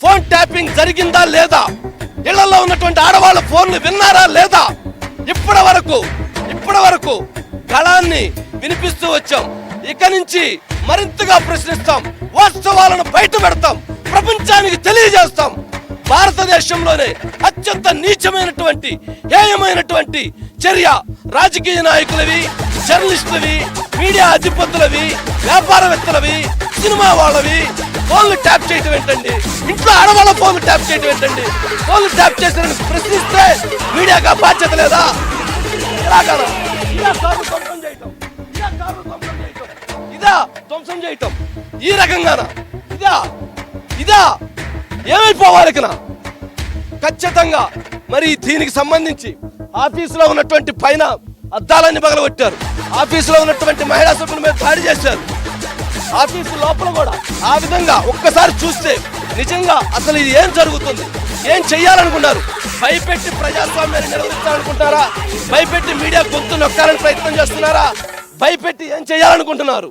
Phone tapping జరిగిందా లేదా, ఇళ్లలో ఉన్నటువంటి ఆడవాళ్ళ ఫోన్లు విన్నారా లేదా, ఇప్పటి వరకు గళాన్ని వినిపిస్తూ వచ్చాం. ఇక నుంచి మరింతగా ప్రశ్నిస్తాం, వాస్తవాలను బయట పెడతాం, ప్రపంచానికి తెలియజేస్తాం. భారతదేశంలోనే అత్యంత నీచమైనటువంటి హేయమైనటువంటి చర్య రాజకీయ నాయకులవి, జర్నలిస్టులవి, మీడియా అధిపతులవి, వ్యాపారవేత్తలవి, సినిమా వాళ్ళవి ఫోన్లు ట్యాప్ చేయటం ఏంటండి? ఇంట్లో ఆడవాళ్ళ ఫోన్లు ట్యాప్ చేయటం ఏంటండి? ఫోన్లు ట్యాప్ చేసిన ప్రశ్నిస్తే మీడియాగా బాధ్యత లేదా? ఇదా ధ్వంసం చేయటం? ఈ రకంగానా? ఇదా ఏమైపోవాలి? ఖచ్చితంగా మరి దీనికి సంబంధించి ఆఫీసులో ఉన్నటువంటి పైన అద్దాలన్నీ పగలగొట్టారు, ఆఫీసులో ఉన్నటువంటి మహిళా సభ్యుల మీద దాడి చేశారు, ఆఫీసు లోపల కూడా ఆ విధంగా ఒక్కసారి చూస్తే నిజంగా అసలు ఇది ఏం జరుగుతుంది, ఏం చెయ్యాలనుకున్నారు? భయపెట్టి ప్రజాస్వామ్యాన్ని నిర్వహించాలనుకుంటున్నారా? భయపెట్టి మీడియా గొంతు నొక్కాలని ప్రయత్నం చేస్తున్నారా? భయపెట్టి ఏం చేయాలనుకుంటున్నారు?